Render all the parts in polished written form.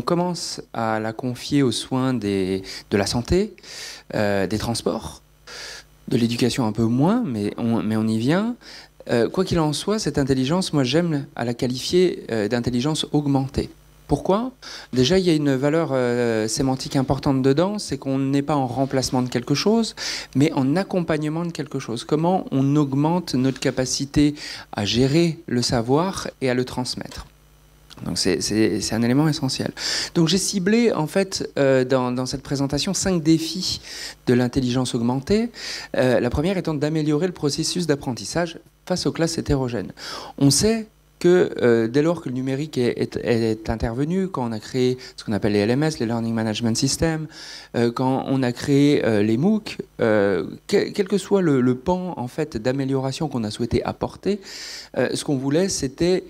commence à la confier aux soins de la santé, des transports, de l'éducation un peu moins, mais on y vient. Quoi qu'il en soit, cette intelligence, moi j'aime à la qualifier d'intelligence augmentée. Pourquoi? Déjà, il y a une valeur sémantique importante dedans, c'est qu'on n'est pas en remplacement de quelque chose, mais en accompagnement de quelque chose. Comment on augmente notre capacité à gérer le savoir et à le transmettre. Donc c'est un élément essentiel. Donc j'ai ciblé en fait dans cette présentation 5 défis de l'intelligence augmentée. La première étant d'améliorer le processus d'apprentissage face aux classes hétérogènes. On sait que dès lors que le numérique est intervenu, quand on a créé ce qu'on appelle les LMS, les Learning Management Systems, quand on a créé les MOOC, quel que soit le pan en fait d'amélioration qu'on a souhaité apporter, ce qu'on voulait c'était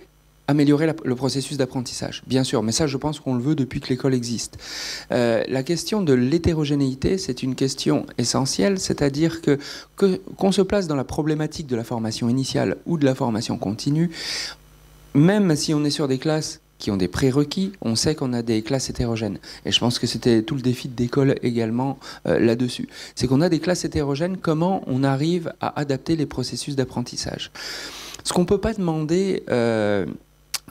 améliorer le processus d'apprentissage, bien sûr, mais ça je pense qu'on le veut depuis que l'école existe. La question de l'hétérogénéité, c'est une question essentielle, c'est-à-dire qu'on se place dans la problématique de la formation initiale ou de la formation continue, même si on est sur des classes qui ont des prérequis, on sait qu'on a des classes hétérogènes. Et je pense que c'était tout le défi d'école également là-dessus. C'est qu'on a des classes hétérogènes, comment on arrive à adapter les processus d'apprentissage. Ce qu'on ne peut pas demander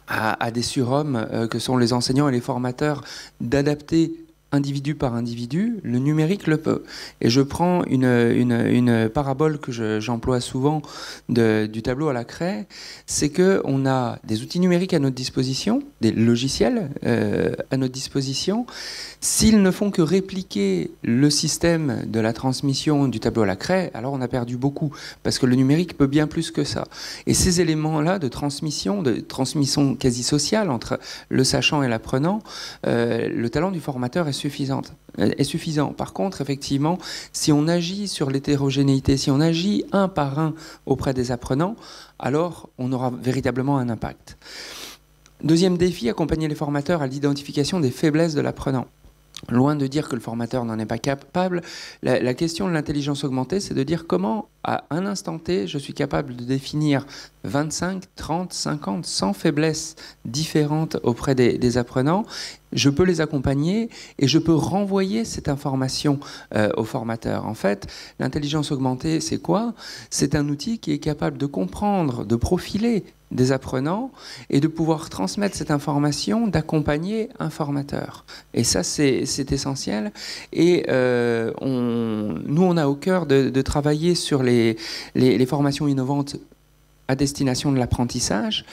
à des surhommes que sont les enseignants et les formateurs d'adapter individu par individu, le numérique le peut. Et je prends une parabole que j'emploie souvent du tableau à la craie, c'est qu'on a des outils numériques à notre disposition, des logiciels à notre disposition. S'ils ne font que répliquer le système de la transmission du tableau à la craie, alors on a perdu beaucoup, parce que le numérique peut bien plus que ça. Et ces éléments-là de transmission quasi sociale entre le sachant et l'apprenant, le talent du formateur est suffisant. Par contre, effectivement, si on agit sur l'hétérogénéité, si on agit un par un auprès des apprenants, alors on aura véritablement un impact. Deuxième défi, accompagner les formateurs à l'identification des faiblesses de l'apprenant. Loin de dire que le formateur n'en est pas capable, la question de l'intelligence augmentée, c'est de dire comment, à un instant T, je suis capable de définir 25, 30, 50, 100 faiblesses différentes auprès des apprenants. Je peux les accompagner et je peux renvoyer cette information au formateur. En fait, l'intelligence augmentée, c'est quoi? C'est un outil qui est capable de comprendre, de profiler des apprenants et de pouvoir transmettre cette information, d'accompagner un formateur. Et ça, c'est essentiel. Et nous, on a au cœur de travailler sur les formations innovantes à destination de l'apprentissage.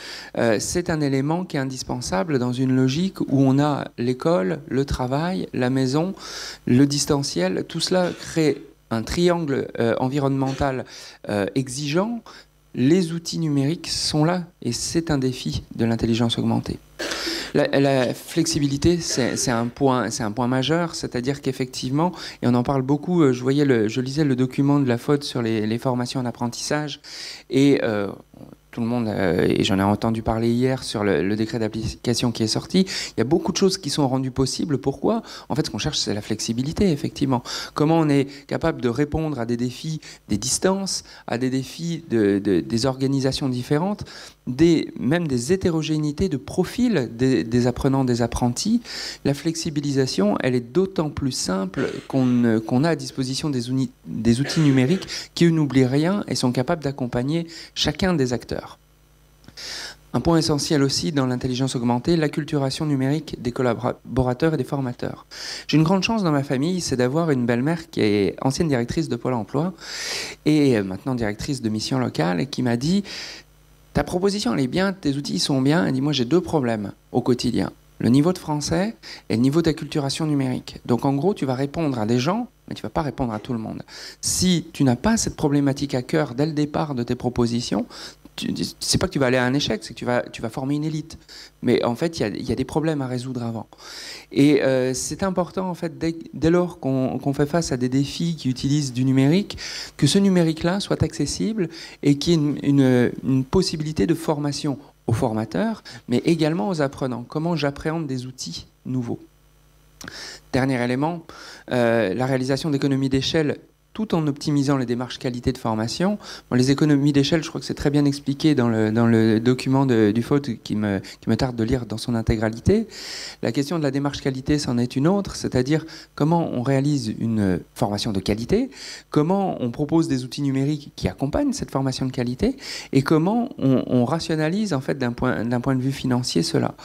C'est un élément qui est indispensable dans une logique où on a l'école, le travail, la maison, le distanciel. Tout cela crée un triangle environnemental exigeant. Les outils numériques sont là et c'est un défi de l'intelligence augmentée. La flexibilité, c'est un point majeur, c'est-à-dire qu'effectivement, et on en parle beaucoup, je lisais le document de la FOD sur les formations en apprentissage, et tout le monde, et j'en ai entendu parler hier sur le décret d'application qui est sorti, il y a beaucoup de choses qui sont rendues possibles. Pourquoi? En fait, ce qu'on cherche, c'est la flexibilité, effectivement. Comment on est capable de répondre à des défis des distances, à des défis des organisations différentes, même des hétérogénéités de profil des apprenants, des apprentis. La flexibilisation, elle est d'autant plus simple qu'on a à disposition des outils numériques qui n'oublient rien et sont capables d'accompagner chacun des acteurs. Un point essentiel aussi dans l'intelligence augmentée, l'acculturation numérique des collaborateurs et des formateurs. J'ai une grande chance dans ma famille, c'est d'avoir une belle-mère qui est ancienne directrice de Pôle emploi et maintenant directrice de mission locale et qui m'a dit « Ta proposition, elle est bien, tes outils sont bien. » Elle dit « Moi, j'ai 2 problèmes au quotidien. Le niveau de français et le niveau d'acculturation numérique. Donc, en gros, tu vas répondre à des gens, mais tu ne vas pas répondre à tout le monde. Si tu n'as pas cette problématique à cœur dès le départ de tes propositions, c'est pas que tu vas aller à un échec, c'est que tu vas former une élite. Mais en fait, il y a des problèmes à résoudre avant. Et c'est important, en fait, dès lors qu'on fait face à des défis qui utilisent du numérique, que ce numérique-là soit accessible et qu'il y ait une possibilité de formation aux formateurs, mais également aux apprenants. Comment j'appréhende des outils nouveaux. Dernier élément, la réalisation d'économies d'échelle tout en optimisant les démarches qualité de formation. Bon, les économies d'échelle, je crois que c'est très bien expliqué dans le document du FOD qui me tarde de lire dans son intégralité. La question de la démarche qualité, c'en est une autre, c'est-à-dire comment on réalise une formation de qualité, comment on propose des outils numériques qui accompagnent cette formation de qualité, et comment on rationalise en fait d'un point de vue financier cela.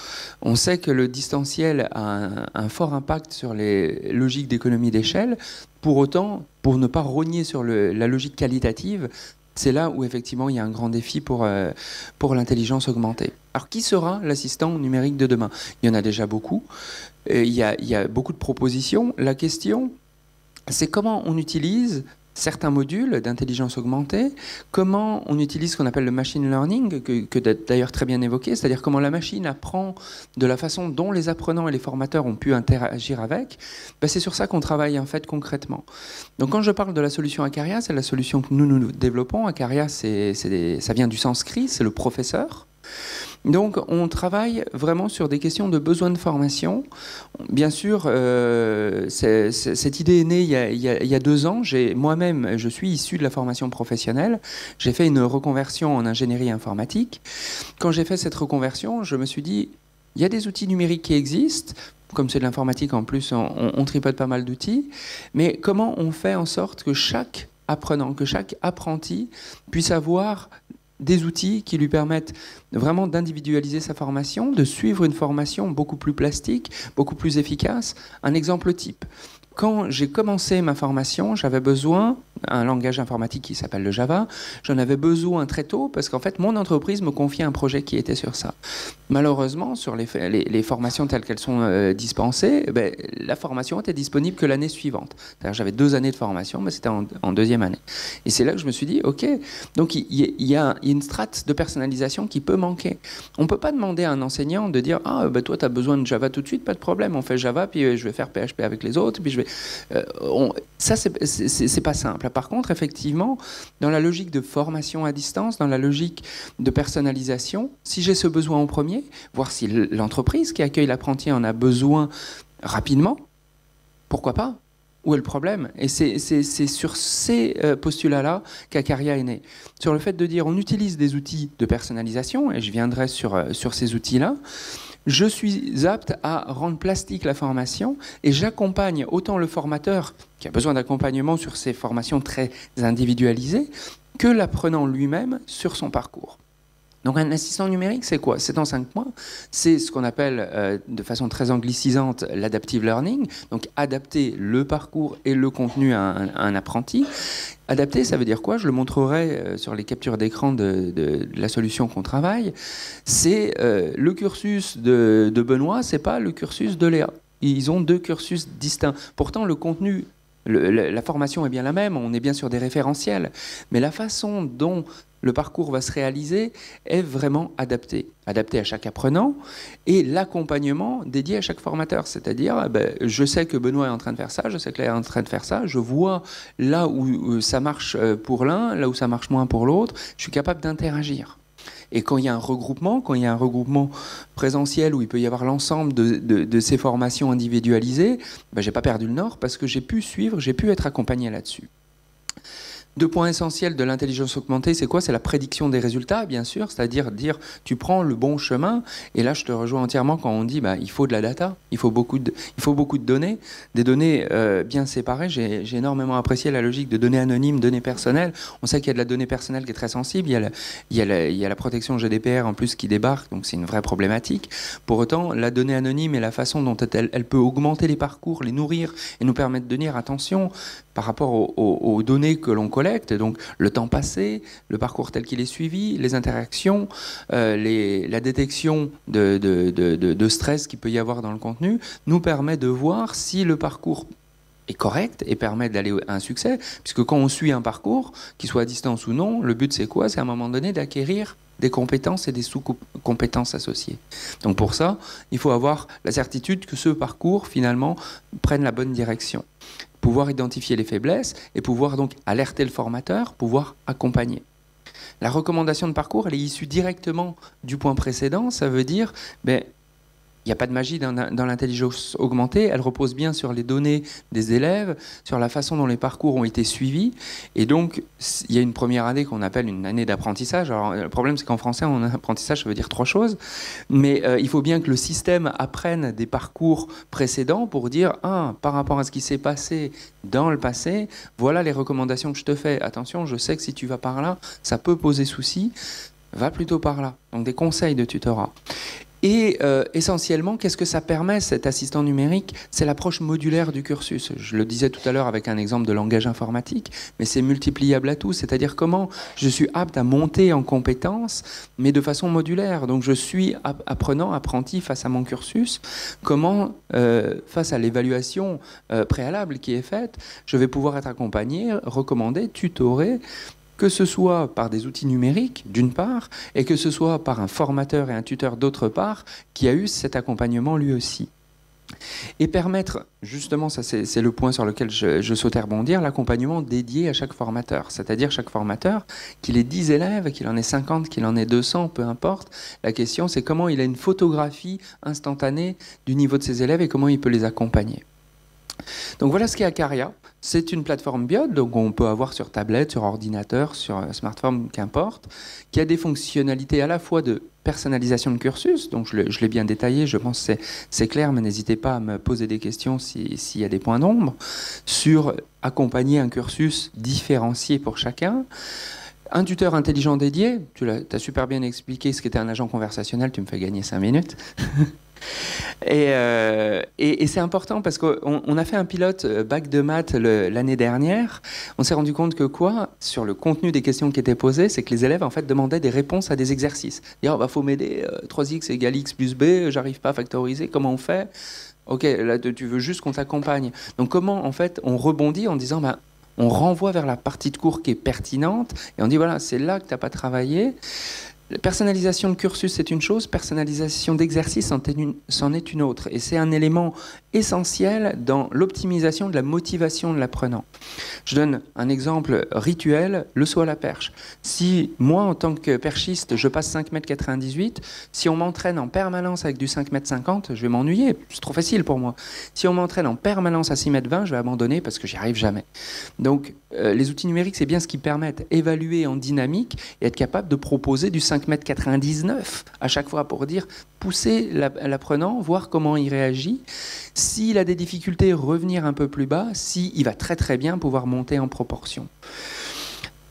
On sait que le distanciel a un fort impact sur les logiques d'économie d'échelle. Pour autant, pour ne pas rogner sur la logique qualitative, c'est là où effectivement il y a un grand défi pour l'intelligence augmentée. Alors qui sera l'assistant numérique de demain? Il y en a déjà beaucoup. Il y a beaucoup de propositions. La question, c'est comment on utilise certains modules d'intelligence augmentée, comment on utilise ce qu'on appelle le machine learning, que d'ailleurs très bien évoqué, c'est-à-dire comment la machine apprend de la façon dont les apprenants et les formateurs ont pu interagir avec. Ben c'est sur ça qu'on travaille en fait concrètement. Donc quand je parle de la solution Acaria, c'est la solution que nous développons. Acaria, ça vient du sanskrit, c'est le professeur. Donc on travaille vraiment sur des questions de besoin de formation. Bien sûr, cette idée est née il y a 2 ans. Moi-même, je suis issu de la formation professionnelle. J'ai fait une reconversion en ingénierie informatique. Quand j'ai fait cette reconversion, je me suis dit, il y a des outils numériques qui existent. Comme c'est de l'informatique en plus, on tripote pas mal d'outils. Mais comment on fait en sorte que chaque apprenant, que chaque apprenti puisse avoir des outils qui lui permettent vraiment d'individualiser sa formation, de suivre une formation beaucoup plus plastique, beaucoup plus efficace. Un exemple type. Quand j'ai commencé ma formation, j'avais besoin d'un langage informatique qui s'appelle le Java. J'en avais besoin très tôt parce qu'en fait, mon entreprise me confiait un projet qui était sur ça. Malheureusement, sur les formations telles qu'elles sont dispensées, ben, la formation était disponible que l'année suivante. C'est-à-dire j'avais 2 années de formation, mais c'était en 2e année. Et c'est là que je me suis dit, OK, donc il y a une strate de personnalisation qui peut manquer. On ne peut pas demander à un enseignant de dire, ah, ben, toi, tu as besoin de Java tout de suite, pas de problème, on fait Java, puis je vais faire PHP avec les autres, puis je vais... ça, c'est pas simple. Par contre, effectivement, dans la logique de formation à distance, dans la logique de personnalisation, si j'ai ce besoin en premier, voir si l'entreprise qui accueille l'apprenti en a besoin rapidement, pourquoi pas? Où est le problème? Et c'est sur ces postulats-là qu'Acaria est né. Sur le fait de dire on utilise des outils de personnalisation, et je viendrai sur ces outils-là, je suis apte à rendre plastique la formation et j'accompagne autant le formateur qui a besoin d'accompagnement sur ses formations très individualisées que l'apprenant lui-même sur son parcours. Donc un assistant numérique, c'est quoi? C'est en 5 points. C'est ce qu'on appelle de façon très anglicisante l'adaptive learning, donc adapter le parcours et le contenu à un apprenti. Adapter, ça veut dire quoi? Je le montrerai sur les captures d'écran de la solution qu'on travaille. C'est le cursus de Benoît, c'est pas le cursus de Léa. Ils ont 2 cursus distincts. Pourtant, le contenu, la formation est bien la même, on est bien sur des référentiels, mais la façon dont le parcours va se réaliser est vraiment adapté à chaque apprenant et l'accompagnement dédié à chaque formateur. C'est-à-dire, je sais que Benoît est en train de faire ça, je sais que Léa est en train de faire ça, je vois là où ça marche pour l'un, là où ça marche moins pour l'autre, je suis capable d'interagir. Et quand il y a un regroupement, présentiel où il peut y avoir l'ensemble de ces formations individualisées, j'ai pas perdu le nord parce que j'ai pu suivre, j'ai pu être accompagné là-dessus. 2 points essentiels de l'intelligence augmentée, c'est quoi? C'est la prédiction des résultats, bien sûr, c'est-à-dire dire tu prends le bon chemin. Et là, je te rejoins entièrement quand on dit il faut de la data, il faut beaucoup de données, des données bien séparées. J'ai énormément apprécié la logique de données anonymes, données personnelles. On sait qu'il y a de la donnée personnelle qui est très sensible. Il y a la protection GDPR en plus qui débarque, donc c'est une vraie problématique. Pour autant, la donnée anonyme et la façon dont elle peut augmenter les parcours, les nourrir et nous permettre de dire attention par rapport aux données que l'on collecte, donc le temps passé, le parcours tel qu'il est suivi, les interactions, la détection de stress qu'il peut y avoir dans le contenu, nous permet de voir si le parcours est correct et permet d'aller à un succès, puisque quand on suit un parcours, qu'il soit à distance ou non, le but c'est quoi? C'est à un moment donné d'acquérir des compétences et des sous-compétences associées. Donc pour ça, il faut avoir la certitude que ce parcours, finalement, prenne la bonne direction. Pouvoir identifier les faiblesses et pouvoir donc alerter le formateur, pouvoir accompagner. La recommandation de parcours, elle est issue directement du point précédent, ça veut dire, il n'y a pas de magie dans l'intelligence augmentée, elle repose bien sur les données des élèves, sur la façon dont les parcours ont été suivis. Et donc, il y a une première année qu'on appelle une année d'apprentissage. Alors, le problème, c'est qu'en français, en apprentissage, ça veut dire 3 choses. Mais il faut bien que le système apprenne des parcours précédents pour dire, par rapport à ce qui s'est passé dans le passé, voilà les recommandations que je te fais. Attention, je sais que si tu vas par là, ça peut poser souci. Va plutôt par là. Donc, des conseils de tutorat. Et essentiellement, qu'est-ce que ça permet, cet assistant numérique? C'est l'approche modulaire du cursus. Je le disais tout à l'heure avec un exemple de langage informatique, mais c'est multipliable à tout. C'est-à-dire comment je suis apte à monter en compétences, mais de façon modulaire. Donc je suis apprenant, apprenti face à mon cursus. Comment, face à l'évaluation préalable qui est faite, je vais pouvoir être accompagné, recommandé, tutoré, que ce soit par des outils numériques, d'une part, et que ce soit par un formateur et un tuteur, d'autre part, qui a eu cet accompagnement lui aussi. Et permettre, justement, ça c'est le point sur lequel je souhaitais rebondir, l'accompagnement dédié à chaque formateur. C'est-à-dire chaque formateur, qu'il ait 10 élèves, qu'il en ait 50, qu'il en ait 200, peu importe. La question, c'est comment il a une photographie instantanée du niveau de ses élèves et comment il peut les accompagner. Donc voilà ce qu'est Acaria. C'est une plateforme BIOD, donc on peut avoir sur tablette, sur ordinateur, sur smartphone, qu'importe, qui a des fonctionnalités à la fois de personnalisation de cursus, donc je l'ai bien détaillé, je pense que c'est clair, mais n'hésitez pas à me poser des questions s'il y a des points d'ombre, sur accompagner un cursus différencié pour chacun. Un tuteur intelligent dédié, tu as super bien expliqué ce qu'était un agent conversationnel, tu me fais gagner 5 minutes. Et c'est important parce qu'on a fait un pilote bac de maths l'année dernière. On s'est rendu compte que sur le contenu des questions qui étaient posées, c'est que les élèves en fait demandaient des réponses à des exercices. Dire, faut m'aider, 3x égale x plus b, j'arrive pas à factoriser, comment on fait? Ok, là tu veux juste qu'on t'accompagne. Donc comment en fait on rebondit en disant, on renvoie vers la partie de cours qui est pertinente et on dit voilà, c'est là que tu n'as pas travaillé. Personnalisation de cursus, c'est une chose, personnalisation d'exercice, c'en est une autre. Et c'est un élément essentiel dans l'optimisation de la motivation de l'apprenant. Je donne un exemple rituel, le saut à la perche. Si moi, en tant que perchiste, je passe 5,98 m, si on m'entraîne en permanence avec du 5,50 m, je vais m'ennuyer, c'est trop facile pour moi. Si on m'entraîne en permanence à 6,20 m, je vais abandonner parce que j'y arrive jamais. Donc, les outils numériques, c'est bien ce qui permettent d'évaluer en dynamique et être capable de proposer du 5,99 m à chaque fois pour dire, pousser l'apprenant, voir comment il réagit. S'il a des difficultés, revenir un peu plus bas. S'il va très très bien, pouvoir monter en proportion.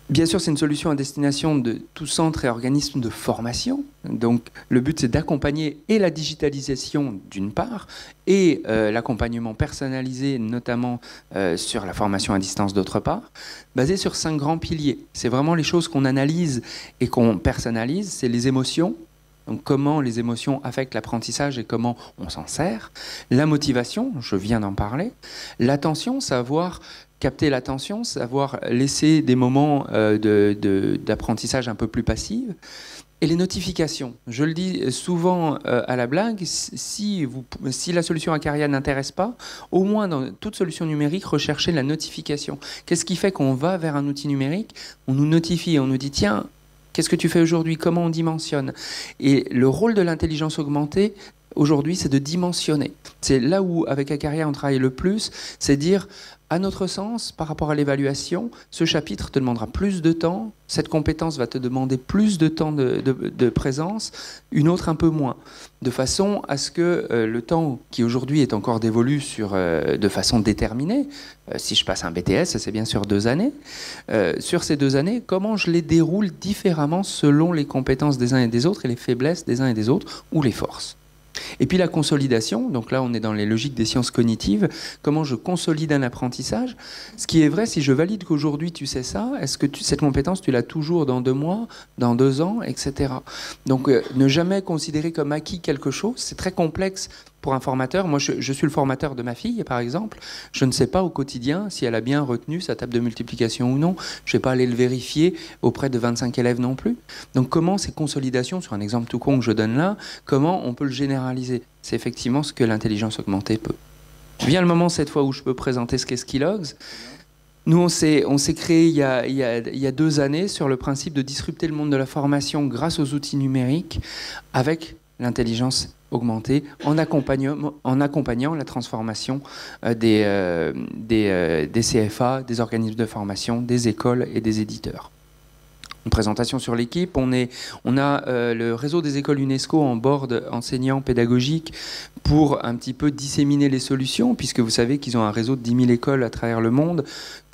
Bien sûr, c'est une solution à destination de tout centre et organisme de formation. Donc, le but, c'est d'accompagner et la digitalisation d'une part, et l'accompagnement personnalisé, notamment sur la formation à distance d'autre part, basé sur 5 grands piliers. C'est vraiment les choses qu'on analyse et qu'on personnalise. C'est les émotions. Donc comment les émotions affectent l'apprentissage et comment on s'en sert. La motivation, je viens d'en parler. L'attention, savoir capter l'attention, savoir laisser des moments d'apprentissage un peu plus passifs. Et les notifications. Je le dis souvent à la blague, si la solution Acaria n'intéresse pas, au moins dans toute solution numérique, recherchez la notification. Qu'est-ce qui fait qu'on va vers un outil numérique? On nous notifie, on nous dit tiens, qu'est-ce que tu fais aujourd'hui? Comment on dimensionne? Et le rôle de l'intelligence augmentée, aujourd'hui, c'est de dimensionner. C'est là où, avec Acaria, on travaille le plus, c'est dire, à notre sens, par rapport à l'évaluation, ce chapitre te demandera plus de temps, cette compétence va te demander plus de temps de présence, une autre un peu moins, de façon à ce que le temps qui aujourd'hui est encore dévolu de façon déterminée, si je passe un BTS, c'est bien sûr 2 années, sur ces 2 années, comment je les déroule différemment selon les compétences des uns et des autres et les faiblesses des uns et des autres, ou les forces. Et puis la consolidation, donc là on est dans les logiques des sciences cognitives, comment je consolide un apprentissage. Ce qui est vrai, si je valide qu'aujourd'hui tu sais ça, est-ce que cette compétence tu l'as toujours dans 2 mois, dans 2 ans, etc. Donc ne jamais considérer comme acquis quelque chose, c'est très complexe pour un formateur. Moi je suis le formateur de ma fille par exemple, je ne sais pas au quotidien si elle a bien retenu sa table de multiplication ou non, je ne vais pas aller le vérifier auprès de 25 élèves non plus. Donc comment ces consolidations, sur un exemple tout con que je donne là, comment on peut le généraliser? C'est effectivement ce que l'intelligence augmentée peut. Vient le moment cette fois où je peux présenter ce qu'est Skillogs. Nous, on s'est créé il y a 2 années sur le principe de disrupter le monde de la formation grâce aux outils numériques avec l'intelligence augmentée en accompagnant la transformation des CFA, des organismes de formation, des écoles et des éditeurs. Une présentation sur l'équipe. On a le réseau des écoles UNESCO en board enseignants pédagogiques pour un petit peu disséminer les solutions, puisque vous savez qu'ils ont un réseau de 10 000 écoles à travers le monde.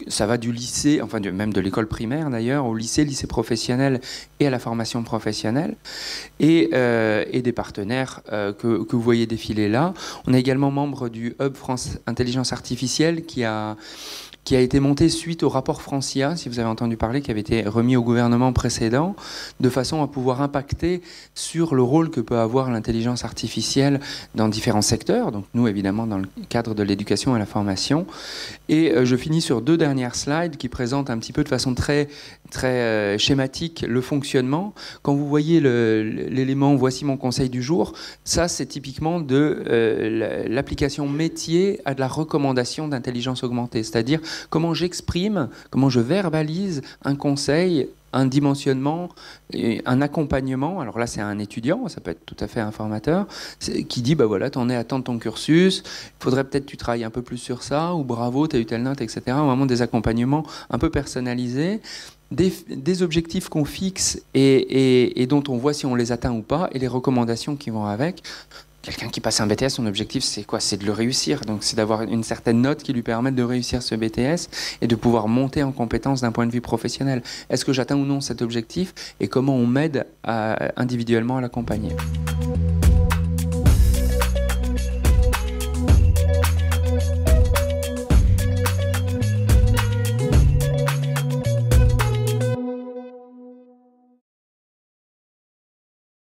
Ça va du lycée, enfin même de l'école primaire d'ailleurs, au lycée professionnel et à la formation professionnelle, et des partenaires que vous voyez défiler là. On est également membre du Hub France Intelligence Artificielle qui a été monté suite au rapport Francia, si vous avez entendu parler, qui avait été remis au gouvernement précédent, de façon à pouvoir impacter sur le rôle que peut avoir l'intelligence artificielle dans différents secteurs. Donc nous, évidemment, dans le cadre de l'éducation et la formation. Et je finis sur 2 dernières slides qui présentent un petit peu de façon très schématique le fonctionnement. Quand vous voyez l'élément « Voici mon conseil du jour », ça, c'est typiquement de l'application métier à de la recommandation d'intelligence augmentée, c'est-à-dire comment j'exprime, comment je verbalise un conseil, un dimensionnement, un accompagnement. Alors là, c'est un étudiant, ça peut être tout à fait un formateur, qui dit, bah voilà, t'en es à temps de ton cursus, il faudrait peut-être que tu travailles un peu plus sur ça, ou bravo, t'as eu telle note, etc. Vraiment des accompagnements un peu personnalisés, des objectifs qu'on fixe et dont on voit si on les atteint ou pas, et les recommandations qui vont avec. Quelqu'un qui passe un BTS, son objectif, c'est quoi? C'est de le réussir. Donc, c'est d'avoir une certaine note qui lui permette de réussir ce BTS et de pouvoir monter en compétence d'un point de vue professionnel. Est-ce que j'atteins ou non cet objectif? Et comment on m'aide individuellement à l'accompagner?